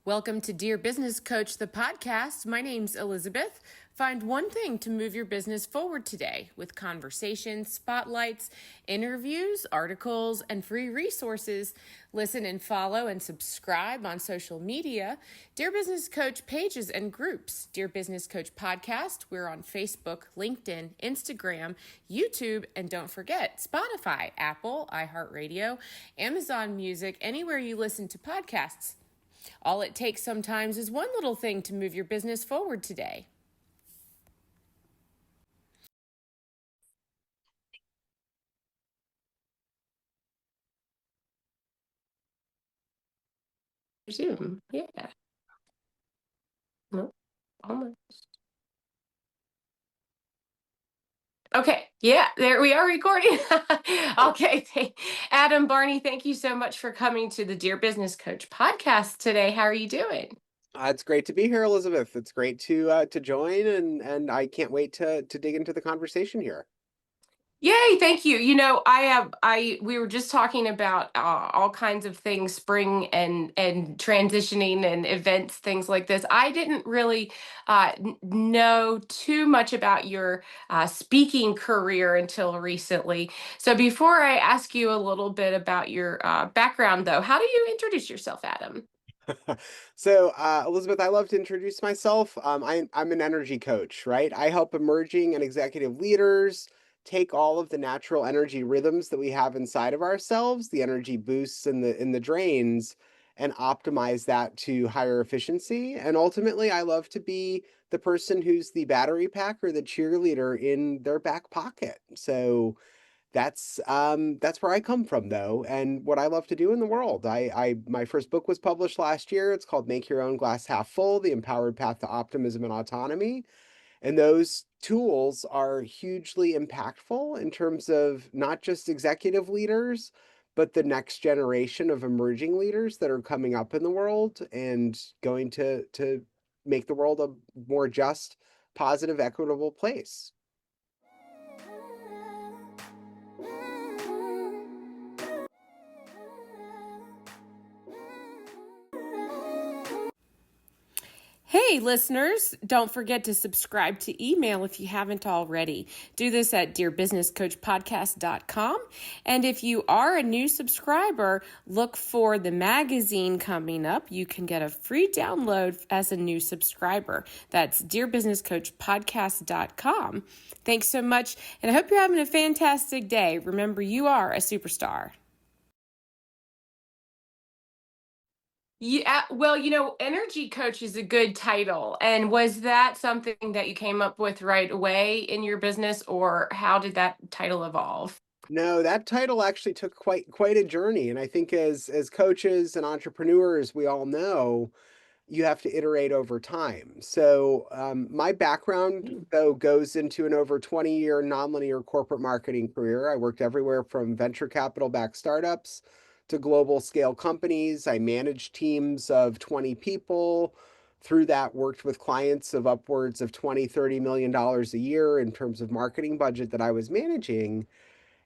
Welcome to Dear Business Coach, the podcast. My name's Elizabeth. Find one thing to move your business forward today with conversations, spotlights, interviews, articles, and free resources. Listen and follow and subscribe on social media. Dear Business Coach pages and groups. Dear Business Coach podcast. We're on Facebook, LinkedIn, Instagram, YouTube, and don't forget Spotify, Apple, iHeartRadio, Amazon Music, anywhere you listen to podcasts. All it takes sometimes is one little thing to move your business forward today. Zoom, yeah. No, almost. Okay, yeah, there we are recording. Okay, Adam Barney, thank you so much for coming to the Dear Business Coach podcast today. How are you doing? It's great to be here, Elizabeth. It's great to join, and I can't wait to dig into the conversation here. Yay, thank you. We were just talking about all kinds of things, spring and transitioning and events, things like this. I didn't really know too much about your speaking career until recently. So before I ask you a little bit about your background, though, how do you introduce yourself, Adam? So, Elizabeth, I love to introduce myself. I'm an energy coach, right? I help emerging and executive leaders take all of the natural energy rhythms that we have inside of ourselves, the energy boosts and the drains, and optimize that to higher efficiency. And ultimately, I love to be the person who's the battery pack or the cheerleader in their back pocket. So that's where I come from though, and what I love to do in the world. I my first book was published last year. It's called Make Your Own Glass Half Full: The Empowered Path to Optimism and Autonomy. And those tools are hugely impactful in terms of not just executive leaders, but the next generation of emerging leaders that are coming up in the world and going to make the world a more just, positive, equitable place. Hey, listeners, don't forget to subscribe to email if you haven't already. Do this at dearbusinesscoachpodcast.com. And if you are a new subscriber, look for the magazine coming up. You can get a free download as a new subscriber. That's dearbusinesscoachpodcast.com. Thanks so much, and I hope you're having a fantastic day. Remember, you are a superstar. Yeah, well, energy coach is a good title. And was that something that you came up with right away in your business, or how did that title evolve? No, that title actually took quite a journey, and I think as coaches and entrepreneurs, we all know you have to iterate over time. So my background though goes into an over 20-year nonlinear corporate marketing career. I worked everywhere from venture capital backed startups to global scale companies. I managed teams of 20 people. Through that, worked with clients of upwards of $20-30 million a year in terms of marketing budget that I was managing.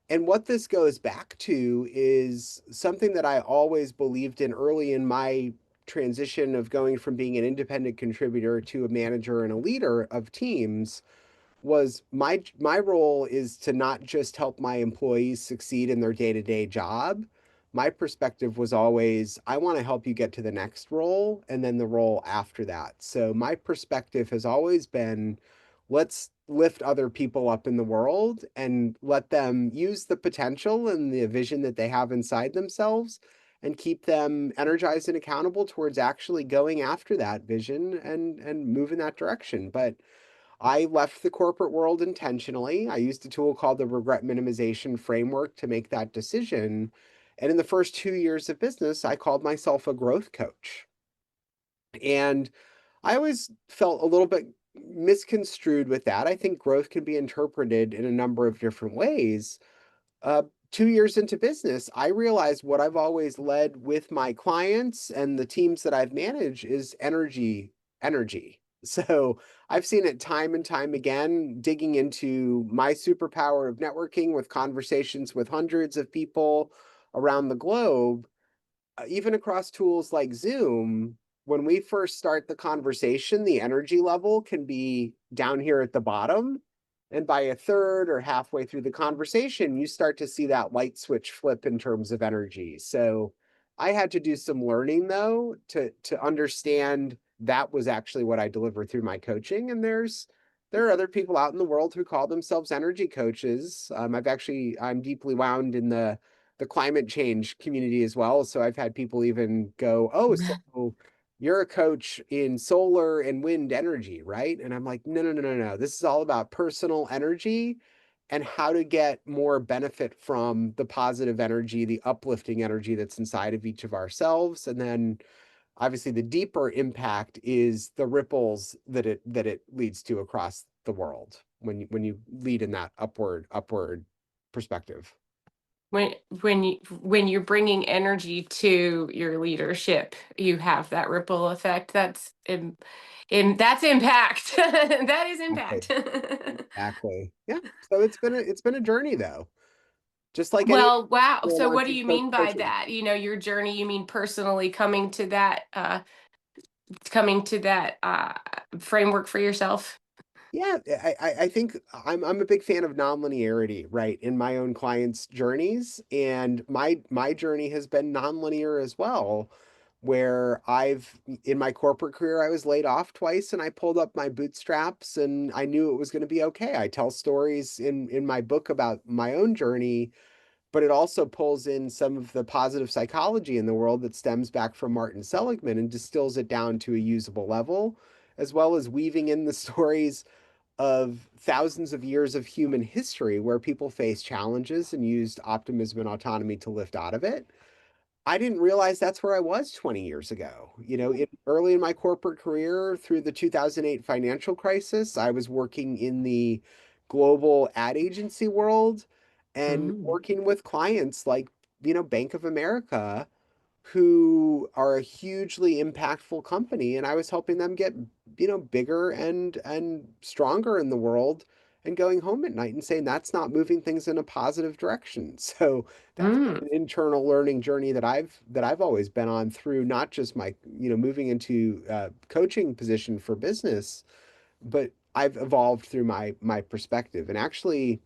And what this goes back to is something that I always believed in early in my transition of going from being an independent contributor to a manager and a leader of teams. Was my role is to not just help my employees succeed in their day-to-day job. My perspective was always, I want to help you get to the next role and then the role after that. So my perspective has always been, let's lift other people up in the world and let them use the potential and the vision that they have inside themselves and keep them energized and accountable towards actually going after that vision and move in that direction. But I left the corporate world intentionally. I used a tool called the regret minimization framework to make that decision. And in the first 2 years of business, I called myself a growth coach. And I always felt a little bit misconstrued with that. I think growth can be interpreted in a number of different ways. 2 years into business, I realized what I've always led with my clients and the teams that I've managed is energy. So I've seen it time and time again, digging into my superpower of networking with conversations with hundreds of people around the globe, even across tools like Zoom. when we first start the conversation, the energy level can be down here at the bottom. And by a third or halfway through the conversation, you start to see that light switch flip in terms of energy. So I had to do some learning though to understand that was actually what I deliver through my coaching. And there are other people out in the world who call themselves energy coaches. I'm deeply wound in the climate change community as well. So I've had people even go, "Oh, so you're a coach in solar and wind energy, right?" And I'm like, no, no, no, no, no. This is all about personal energy and how to get more benefit from the positive energy, the uplifting energy that's inside of each of ourselves. And then obviously the deeper impact is the ripples that it leads to across the world when you lead in that upward perspective. When you're bringing energy to your leadership, you have that ripple effect. That's impact. That is Exactly. impact. Exactly. Yeah. So it's been a journey though. Just like any Well, wow. who So what wants do to you coach mean by coaching. that? Your journey, you mean personally coming to that framework for yourself? Yeah, I think I'm a big fan of nonlinearity, right, in my own clients' journeys, and my journey has been nonlinear as well, where I've in my corporate career I was laid off twice, and I pulled up my bootstraps, and I knew it was going to be okay. I tell stories in my book about my own journey, but it also pulls in some of the positive psychology in the world that stems back from Martin Seligman and distills it down to a usable level, as well as weaving in the stories of thousands of years of human history where people faced challenges and used optimism and autonomy to lift out of it. I didn't realize that's where I was 20 years ago. Early in my corporate career through the 2008 financial crisis, I was working in the global ad agency world and Mm. working with clients like, Bank of America, who are a hugely impactful company, and I was helping them get bigger and stronger in the world, and going home at night and saying that's not moving things in a positive direction. So that's Mm. an internal learning journey that I've always been on through not just my moving into coaching position for business, but I've evolved through my perspective. And actually,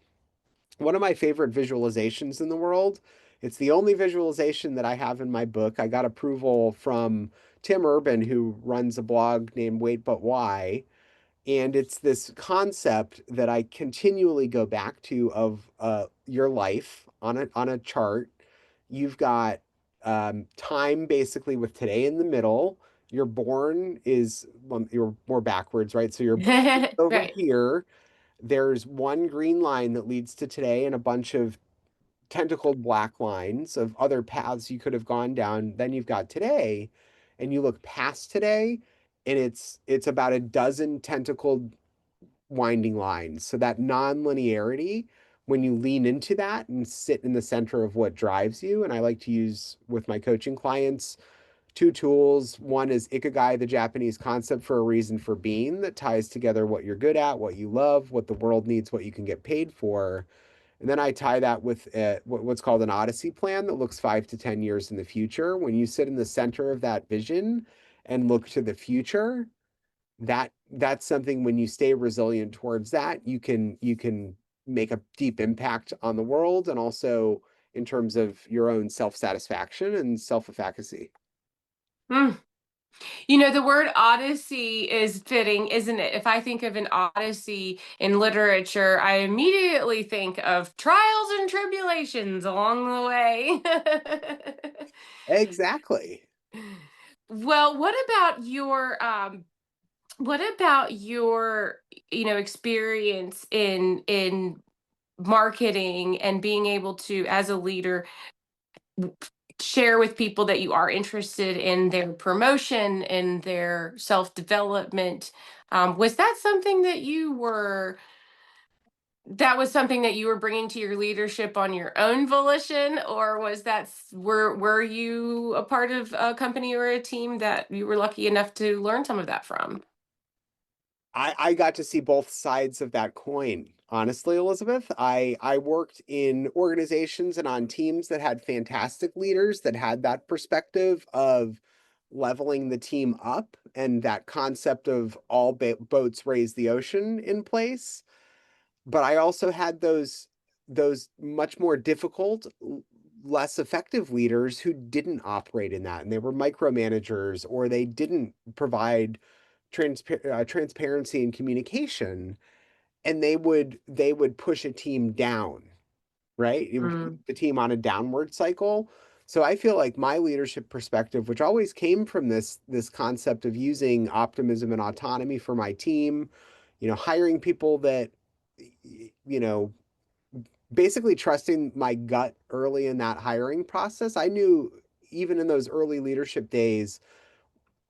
one of my favorite visualizations in the world. It's the only visualization that I have in my book. I got approval from Tim Urban, who runs a blog named Wait But Why. And it's this concept that I continually go back to of your life on a chart. You've got time basically with today in the middle. You're born is, well, you're more backwards, right? So you're born over Right. here. There's one green line that leads to today and a bunch of tentacled black lines of other paths you could have gone down. Then you've got today, and you look past today, and it's about a dozen tentacled winding lines. So that non-linearity, when you lean into that and sit in the center of what drives you, and I like to use with my coaching clients two tools. One is Ikigai, the Japanese concept for a reason for being that ties together what you're good at, what you love, what the world needs, what you can get paid for. And then I tie that with what's called an Odyssey plan that looks 5 to 10 years in the future. When you sit in the center of that vision and look to the future, that's something when you stay resilient towards that, you can make a deep impact on the world and also in terms of your own self-satisfaction and self-efficacy. Mm. The word odyssey is fitting, isn't it? If I think of an odyssey in literature, I immediately think of trials and tribulations along the way. Exactly. Well, what about your experience in marketing and being able to, as a leader, share with people that you are interested in their promotion and their self-development? Was that something that you were bringing to your leadership on your own volition, or were you a part of a company or a team that you were lucky enough to learn some of that from? I got to see both sides of that coin. Honestly, Elizabeth, I worked in organizations and on teams that had fantastic leaders that had that perspective of leveling the team up and that concept of all boats raise the ocean in place. But I also had those much more difficult, less effective leaders who didn't operate in that, and they were micromanagers, or they didn't provide transparency and communication, and they would push a team down, right? It would keep Mm. the team on a downward cycle. So I feel like my leadership perspective, which always came from this concept of using optimism and autonomy for my team, hiring people that, you know, basically trusting my gut early in that hiring process. I knew even in those early leadership days,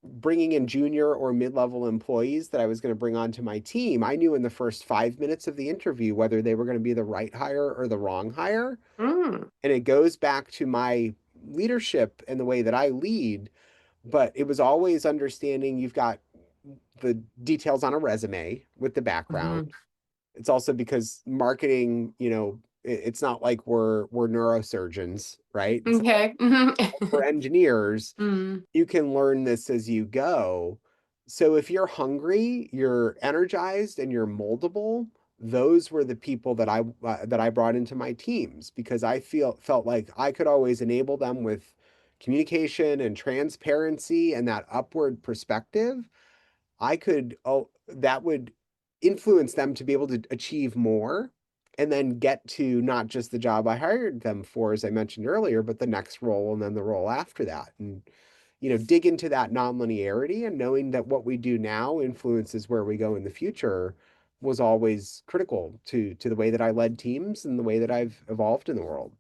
bringing in junior or mid-level employees that I was going to bring onto my team, I knew in the first 5 minutes of the interview whether they were going to be the right hire or the wrong hire. Mm. And it goes back to my leadership and the way that I lead, but it was always understanding you've got the details on a resume with the background. Mhm. It's also because marketing, it's not like we're neurosurgeons, right? It's Okay. for engineers, Mm. you can learn this as you go. So if you're hungry, you're energized, and you're moldable, those were the people that I brought into my teams because I felt like I could always enable them with communication and transparency and that upward perspective. I could that would influence them to be able to achieve more and then get to not just the job I hired them for, as I mentioned earlier, but the next role and then the role after that. And dig into that nonlinearity and knowing that what we do now influences where we go in the future was always critical to the way that I led teams and the way that I've evolved in the world.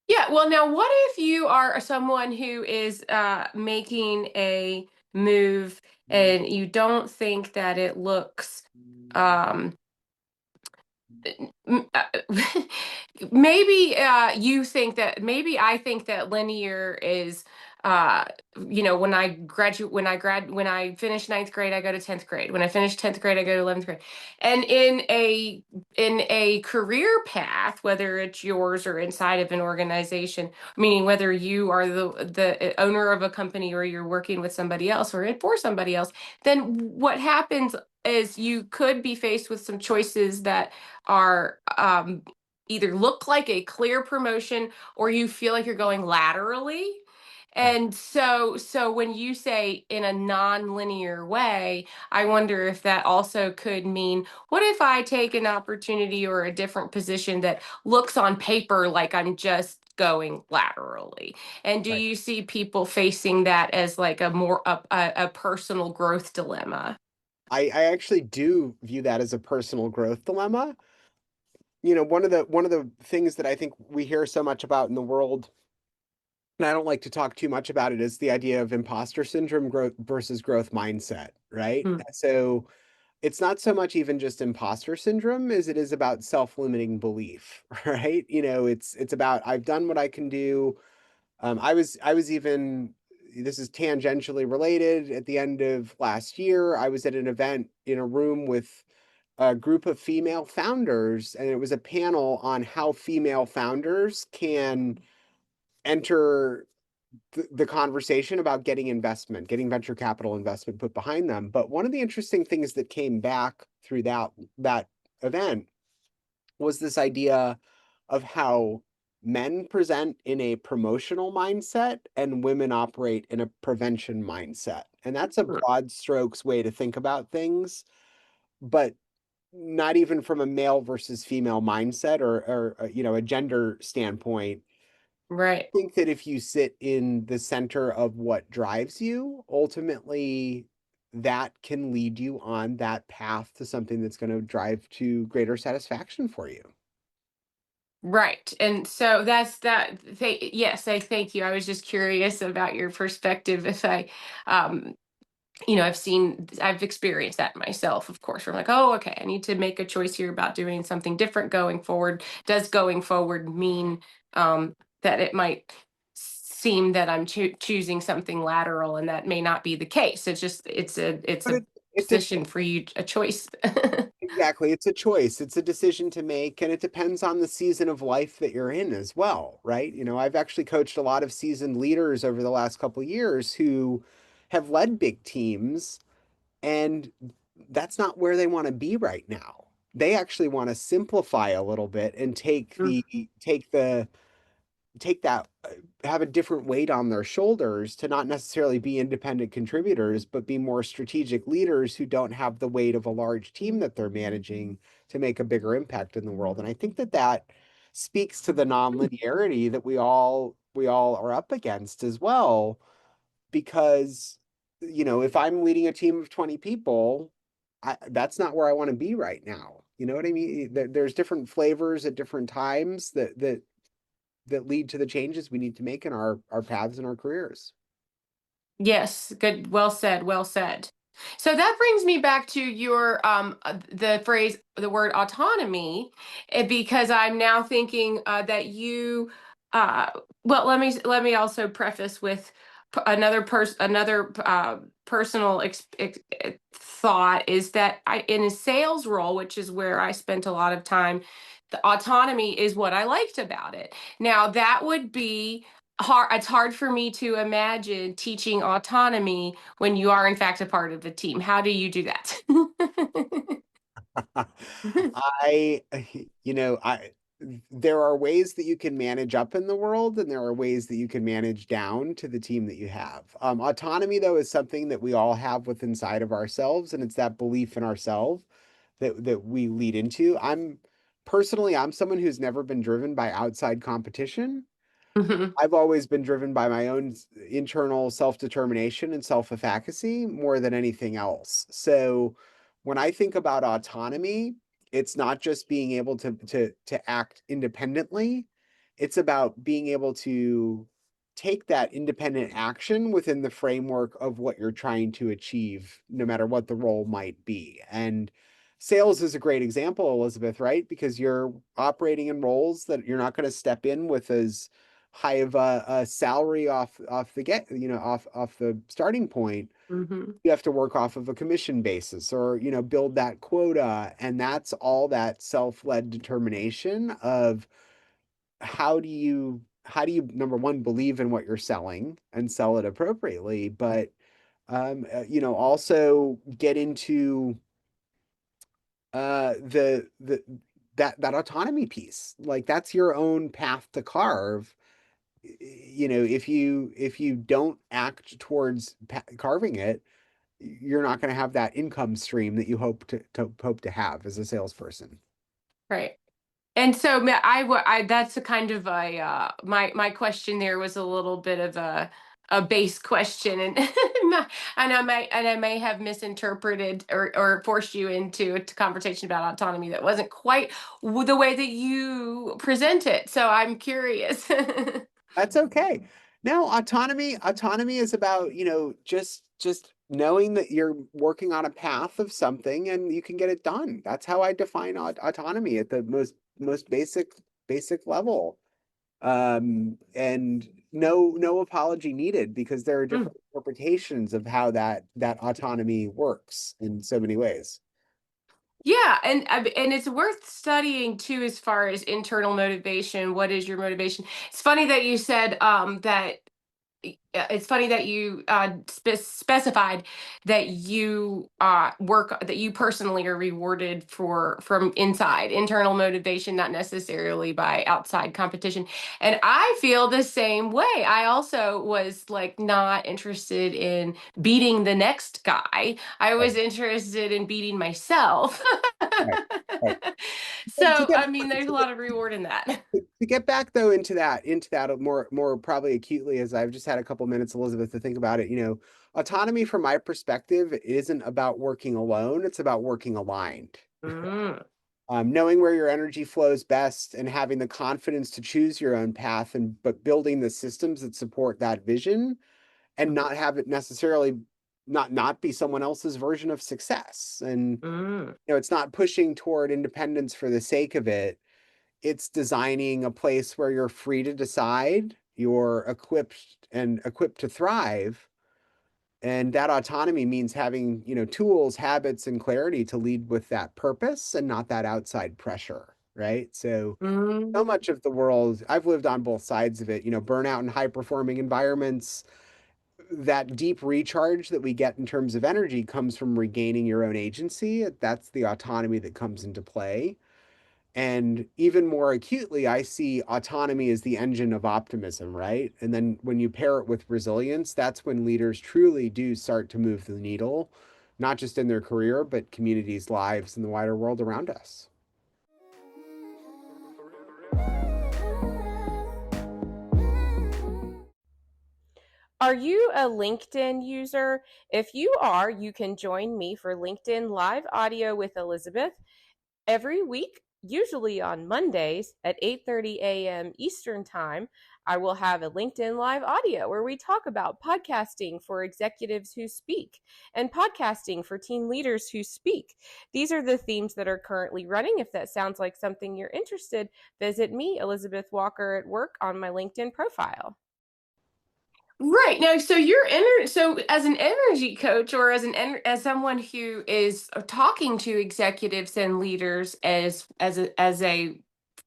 Yeah, well, now what if you are someone who is making a move and you don't think that it looks um, m- uh, maybe you think that maybe I think that linear is uh when I finish ninth grade I go to 10th grade, when I finish 10th grade I go to 11th grade, and in a career path, whether it's yours or inside of an organization, meaning whether you are the owner of a company or you're working with somebody else or for somebody else, then what happens is you could be faced with some choices that are either look like a clear promotion or you feel like you're going laterally. Right. And so when you say in a non-linear way, I wonder if that also could mean, what if I take an opportunity or a different position that looks on paper like I'm just going laterally? And do Right. you see people facing that as like a personal growth dilemma? I actually do view that as a personal growth dilemma. One of the things that I think we hear so much about in the world, and I don't like to talk too much about it, is the idea of imposter syndrome growth versus growth mindset, right? Hmm. So it's not so much even just imposter syndrome as it is about self-limiting belief, right? It's about I've done what I can do. I was even, this is tangentially related. At the end of last year, I was at an event in a room with a group of female founders, and it was a panel on how female founders can enter the conversation about getting investment, getting venture capital investment put behind them. But one of the interesting things that came back through that event was this idea of how men present in a promotional mindset and women operate in a prevention mindset. And that's a broad strokes way to think about things, but not even from a male versus female mindset or a gender standpoint. Right. Think that if you sit in the center of what drives you, ultimately that can lead you on that path to something that's going to drive to greater satisfaction for you. Right. And so that's that. Yes, I thank you. I was just curious about your perspective. If um, I've experienced that myself, of course. Where I'm like, oh, okay, I need to make a choice here about doing something different going forward. Does going forward mean that it might seem that I'm choosing something lateral, and that may not be the case. It's just it's But a it position for you, a choice. Exactly. It's a choice. It's a decision to make, and it depends on the season of life that you're in as well, right? I've actually coached a lot of seasoned leaders over the last couple of years who have led big teams, and that's not where they want to be right now. They actually want to simplify a little bit and take that have a different weight on their shoulders to not necessarily be independent contributors, but be more strategic leaders who don't have the weight of a large team that they're managing to make a bigger impact in the world. And I think that speaks to the nonlinearity that we all are up against as well, because if I'm leading a team of 20 people, that's not where I want to be right now. You know what I mean? There's different flavors at different times that lead to the changes we need to make in our paths and our careers. Yes, good. Well said. Well said. So that brings me back to your the phrase, the word autonomy, because I'm now thinking that you. Uh, well, let me also preface with another personal thought is that in a sales role, which is where I spent a lot of time, the autonomy is what I liked about it. Now that would be hard. It's hard for me to imagine teaching autonomy when you are in fact a part of the team. How do you do that? I, I there are ways that you can manage up in the world, and there are ways that you can manage down to the team that you have. Autonomy, though, is something that we all have within inside of ourselves, and it's that belief in ourselves that we lead into. I'm someone who's never been driven by outside competition. Mhm. I've always been driven by my own internal self-determination and self-efficacy more than anything else. So when I think about autonomy, it's not just being able to act independently. It's about being able to take that independent action within the framework of what you're trying to achieve, no matter what the role might be. And sales is a great example, Elizabeth, right? Because you're operating in roles that you're not going to step in with as high of a salary off the off the starting point. Mhm. You have to work off of a commission basis, or build that quota, and that's all that self-led determination of how do you number one, believe in what you're selling and sell it appropriately, but also get into the that autonomy piece. Like, that's your own path to carve. If you don't act towards carving it, you're not going to have that income stream that you hope to have as a salesperson. Right. And so that's a kind of a my question there was a little bit of a base question, and and I may have misinterpreted or forced you into a conversation about autonomy that wasn't quite the way that you present it. So I'm curious. That's okay. No, autonomy is about, just knowing that you're working on a path of something and you can get it done. That's how I define autonomy at the most basic level. And no apology needed, because there are Mm. different interpretations of how that autonomy works in so many ways. Yeah, and it's worth studying too as far as internal motivation. What is your motivation? It's funny that you said that it's funny that you specified that you that you personally are rewarded for from inside internal motivation, not necessarily by outside competition. And I feel the same way. I also was like not interested in beating the next guy. I Right, was interested in beating myself. right, right. To So get I mean, there's a lot of reward in that. to get back though into that more probably acutely, as I've just had a couple minutes, Elizabeth, to think about it. Autonomy from my perspective isn't about working alone, it's about working aligned. Mm, Knowing where your energy flows best and having the confidence to choose your own path, and but building the systems that support that vision, and not have it necessarily not be someone else's version of success. And mm. it's not pushing toward independence for the sake of it. It's designing a place where you're free to decide, you're equipped to thrive, And that autonomy means having, tools, habits, and clarity to lead with that purpose and not that outside pressure, right? So Mm. much of the world, I've lived on both sides of it, burnout in high performing environments, that deep recharge that we get in terms of energy comes from regaining your own agency. That's the autonomy that comes into play. And even more acutely, I see autonomy as the engine of optimism, right? And then when you pair it with resilience, that's when leaders truly do start to move the needle, not just in their career, but communities, lives, and the wider world around us. Are you a LinkedIn user? If you are, you can join me for LinkedIn Live Audio with Elizabeth every week, usually on Mondays at 8:30 a.m. Eastern Time. I will have a LinkedIn Live Audio where we talk about podcasting for executives who speak and podcasting for team leaders who speak. These are the themes that are currently running. If that sounds like something you're interested, visit me, Elizabeth Walker at Work, on my LinkedIn profile. Right. Now, so so as an energy coach, or as as someone who is talking to executives and leaders as a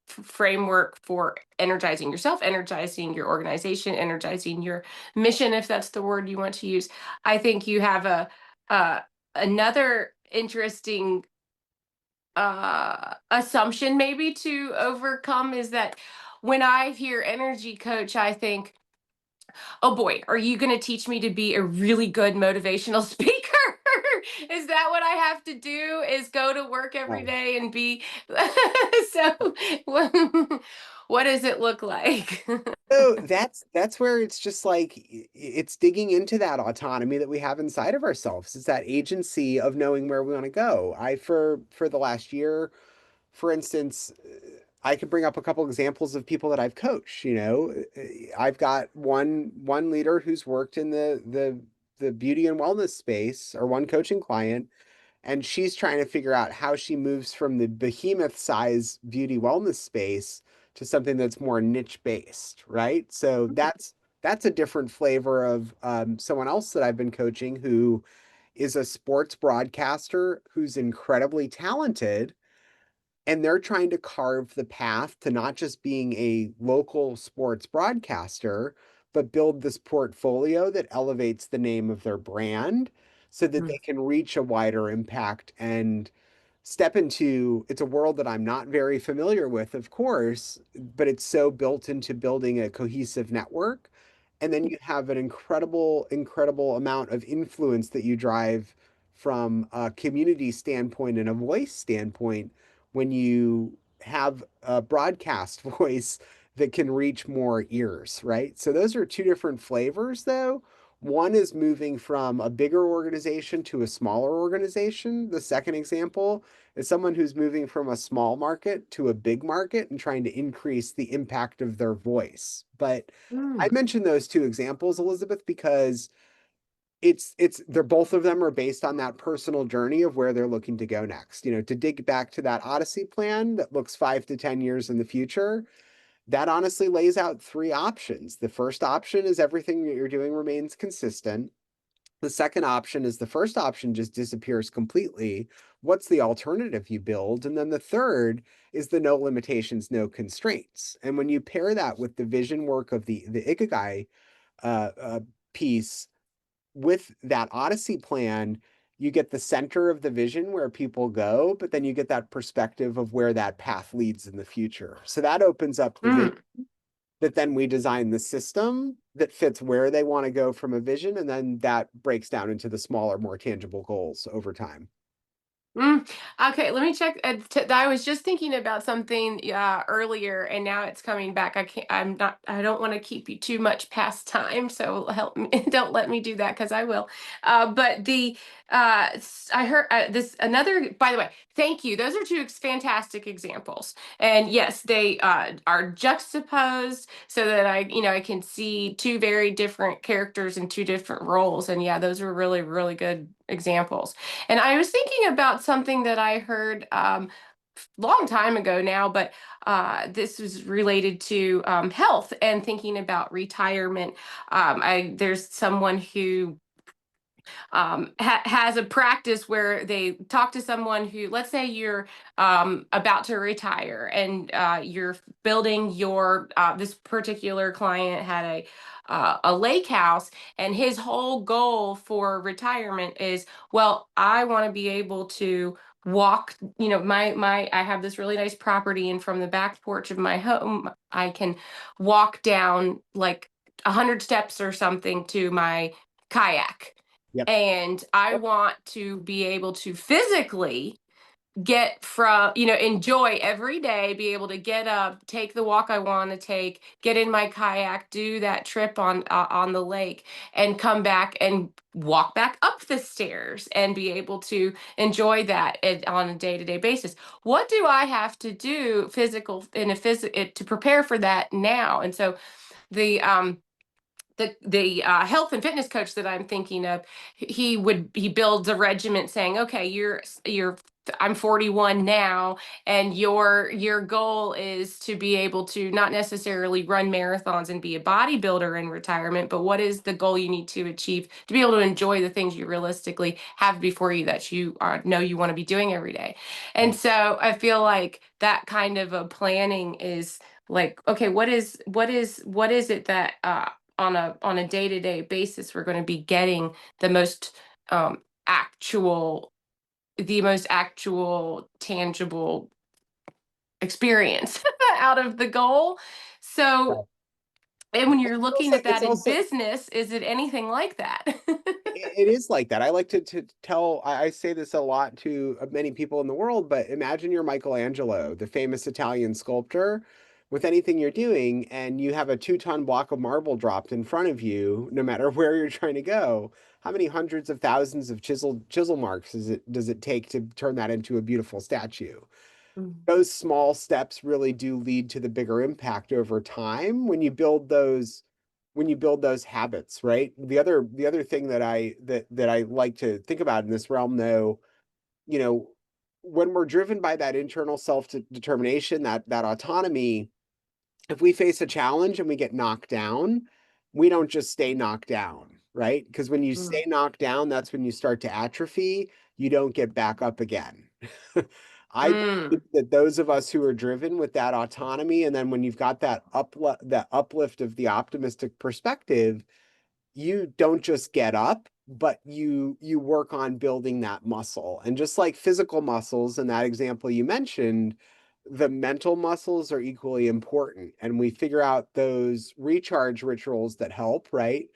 framework for energizing yourself, energizing your organization, energizing your mission, if that's the word you want to use. I think you have a uh another interesting assumption maybe to overcome, is that when I hear energy coach, I think, oh boy, are you going to teach me to be a really good motivational speaker? Is that what I have to do? Is go to work every Oh. day and be so what, what does it look like? So that's where it's just like it's digging into that autonomy that we have inside of ourselves. It's that agency of knowing where we want to go. I for the last year, for instance, I could bring up a couple examples of people that I've coached. I've got one leader who's worked in the beauty and wellness space, or one coaching client, and she's trying to figure out how she moves from the behemoth size beauty wellness space to something that's more niche based, right? So that's a different flavor of someone else that I've been coaching, who is a sports broadcaster who's incredibly talented, and they're trying to carve the path to not just being a local sports broadcaster, but build this portfolio that elevates the name of their brand so that they can reach a wider impact and step into. It's a world that I'm not very familiar with, of course, but it's so built into building a cohesive network. And then you have an incredible amount of influence that you drive from a community standpoint and a voice standpoint when you have a broadcast voice that can reach more ears, right? So those are two different flavors, though. One is moving from a bigger organization to a smaller organization. The second example is someone who's moving from a small market to a big market and trying to increase the impact of their voice. But I Mm, mentioned those two examples, Elizabeth, because it's they're both of them are based on that personal journey of where they're looking to go next. To dig back to that Odyssey plan that looks 5 to 10 years in the future, that honestly lays out three options. The first option is everything that you're doing remains consistent. The second option is the first option just disappears completely. What's the alternative you build? And then the third is the no limitations, no constraints. And when you pair that with the vision work of the Ikigai uh, piece with that Odyssey plan, you get the center of the vision where people go, but then you get that perspective of where that path leads in the future. So that opens up the vision, mm. that then we design the system that fits where they want to go from a vision, and then that breaks down into the smaller, more tangible goals over time. Mm, okay, let me check. I was just thinking about something earlier, and now it's coming back. I can't. I'm not. I don't want to keep you too much past time, so help me. Don't let me do that, because I will. But I heard this another. By the way, thank you. Those are two fantastic examples, and yes, they are juxtaposed so that I can see two very different characters in two different roles. And yeah, those are really, really good examples. And I was thinking about something that I heard long time ago now, but this was related to health and thinking about retirement. There's someone who has a practice where they talk to someone who, let's say you're about to retire, and you're building your, this particular client had a lake house, and his whole goal for retirement is, well, I want to be able to walk, I have this really nice property, and from the back porch of my home I can walk down like 100 steps or something to my kayak, Yep. and I Yep. want to be able to physically get from, enjoy every day, be able to get up, take the walk I want to take, get in my kayak, do that trip on the lake, and come back and walk back up the stairs and be able to enjoy that on a day-to-day basis. What do I have to do to prepare for that now? And so the health and fitness coach that I'm thinking of, he builds a regiment saying, okay, you're I'm 41 now, and your goal is to be able to not necessarily run marathons and be a bodybuilder in retirement, but what is the goal you need to achieve to be able to enjoy the things you realistically have before you, that you know you want to be doing every day. And Right. so I feel like that kind of a planning is like, okay, what is it that on a day-to-day basis we're going to be getting the most actual tangible experience out of the goal. So, Right. and when you're It's looking also, at that in business, is it anything like that? it is like that. I like to tell, I say this a lot to many people in the world, but imagine you're Michelangelo, the famous Italian sculptor, with anything you're doing, and you have a 2-ton block of marble dropped in front of you, no matter where you're trying to go. How many hundreds of thousands of chisel marks does it take to turn that into a beautiful statue? Mm. Those small steps really do lead to the bigger impact over time when you build those habits, right? The other thing that I like to think about in this realm, though, you know, when we're driven by that internal self-determination, that autonomy, if we face a challenge and we get knocked down, we don't just stay knocked down, right? Because when you Mm. stay knocked down, that's when you start to atrophy. You don't get back up again. I Mm. believe that those of us who are driven with that autonomy, and then when you've got that uplift of the optimistic perspective, you don't just get up, but you work on building that muscle. And just like physical muscles in that example you mentioned, the mental muscles are equally important. And we figure out those recharge rituals that help, right?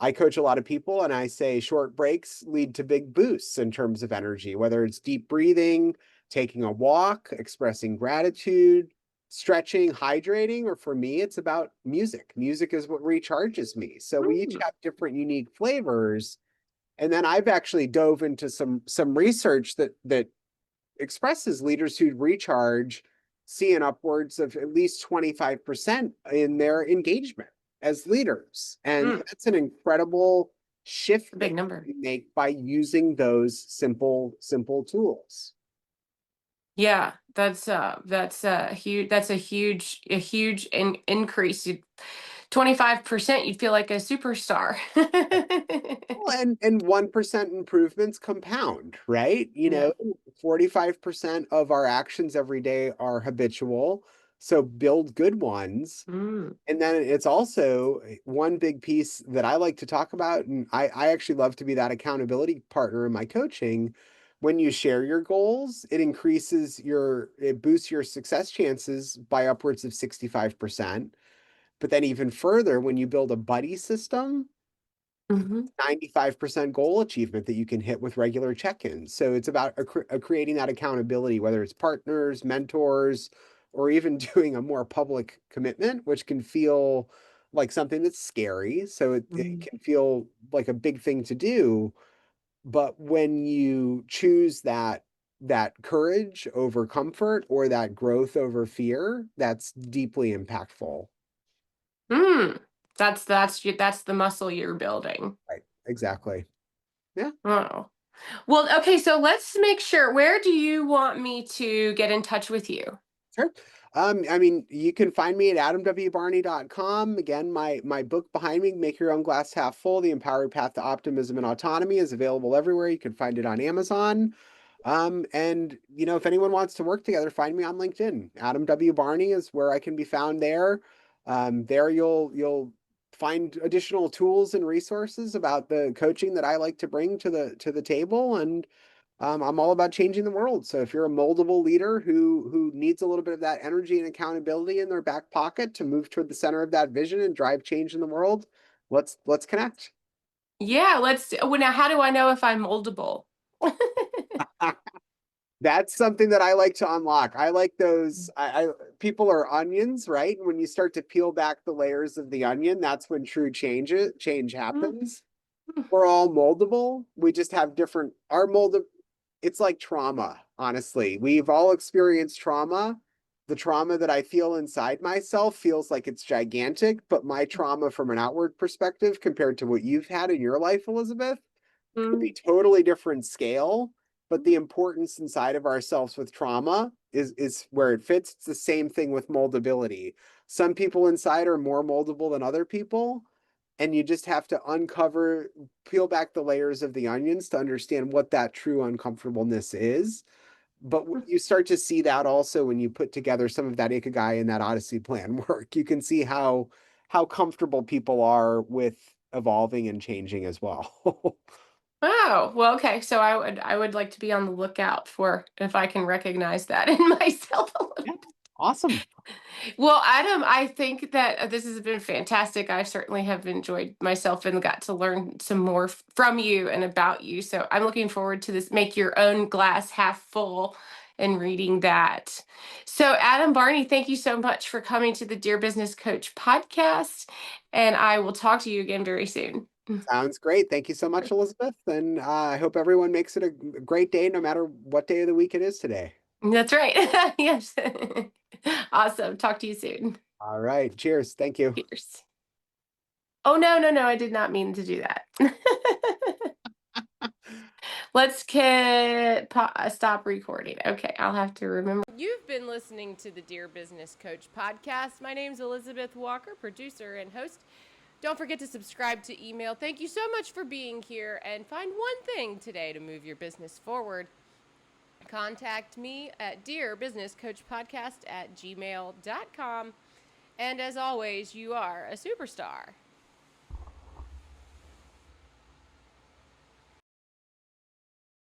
I coach a lot of people and I say short breaks lead to big boosts in terms of energy, whether it's deep breathing, taking a walk, expressing gratitude, stretching, hydrating, or for me, it's about music. Music is what recharges me. So we each Mm. have different unique flavors. And then I've actually dove into some research that expresses leaders who recharge seeing upwards of at least 25% in their engagement as leaders. And Mm. that's an incredible shift A that big number. you make by using those simple tools. Yeah, that's a huge increase. 25%, you'd feel like a superstar. Well, and 1% improvements compound, right? Yeah. 45% of our actions every day are habitual. So build good ones. Mm. And then it's also one big piece that I like to talk about. And I actually love to be that accountability partner in my coaching. When you share your goals, it boosts your success chances by upwards of 65%. But then even further, when you build a buddy system, Hmm. 95% goal achievement that you can hit with regular check-ins. So it's about creating that accountability, whether it's partners, mentors, or even doing a more public commitment, which can feel like something that's scary. So it Mm. can feel like a big thing to do. But when you choose that courage over comfort or that growth over fear, that's deeply impactful. Mm. That's the muscle you're building. Right. Exactly. Yeah. Oh. Well, okay, so let's make sure. Where do you want me to get in touch with you? Sure. I mean, you can find me at adamwbarney.com. Again, my book behind me, Make Your Own Glass Half Full, The Empowered Path to Optimism and Autonomy, is available everywhere. You can find it on Amazon. And if anyone wants to work together, find me on LinkedIn. Adam W. Barney is where I can be found there. There you'll find additional tools and resources about the coaching that I like to bring to the table. And I'm all about changing the world. So if you're a moldable leader who needs a little bit of that energy and accountability in their back pocket to move toward the center of that vision and drive change in the world, let's connect. Yeah, well, now how do I know if I'm moldable? That's something that I like to unlock. I like those. I people are onions, right? When you start to peel back the layers of the onion, that's when true change happens. We're all moldable. We just have different. Our mold. It's like trauma. Honestly, we've all experienced trauma. The trauma that I feel inside myself feels like it's gigantic, but my trauma from an outward perspective compared to what you've had in your life, Elizabeth, could be totally different scale, but the importance inside of ourselves with trauma is where it fits. It's the same thing with moldability. Some people inside are more moldable than other people, and you just have to peel back the layers of the onions to understand what that true uncomfortableness is. But you start to see that also when you put together some of that ikigai and that Odyssey plan work. You can see how comfortable people are with evolving and changing as well. Oh, well, okay. So I would like to be on the lookout for if I can recognize that in myself a little. Yeah, awesome. Well, Adam, I think that this has been fantastic. I certainly have enjoyed myself and got to learn some more from you and about you. So I'm looking forward to this Make Your Own Glass Half Full and reading that. So, Adam Barney, thank you so much for coming to the Dear Business Coach podcast. And I will talk to you again very soon. Sounds great. Thank you so much, Elizabeth. And I hope everyone makes it a great day, no matter what day of the week it is today. That's right. Yes. Awesome. Talk to you soon. All right. Cheers. Thank you. Cheers. Oh, no, no, no. I did not mean to do that. Stop recording. Okay, I'll have to remember. You've been listening to the Dear Business Coach podcast. My name's Elizabeth Walker, producer and host. Don't forget to subscribe to email. Thank you so much for being here, and find one thing today to move your business forward. Contact me at dearbusinesscoachpodcast@gmail.com. And as always, you are a superstar.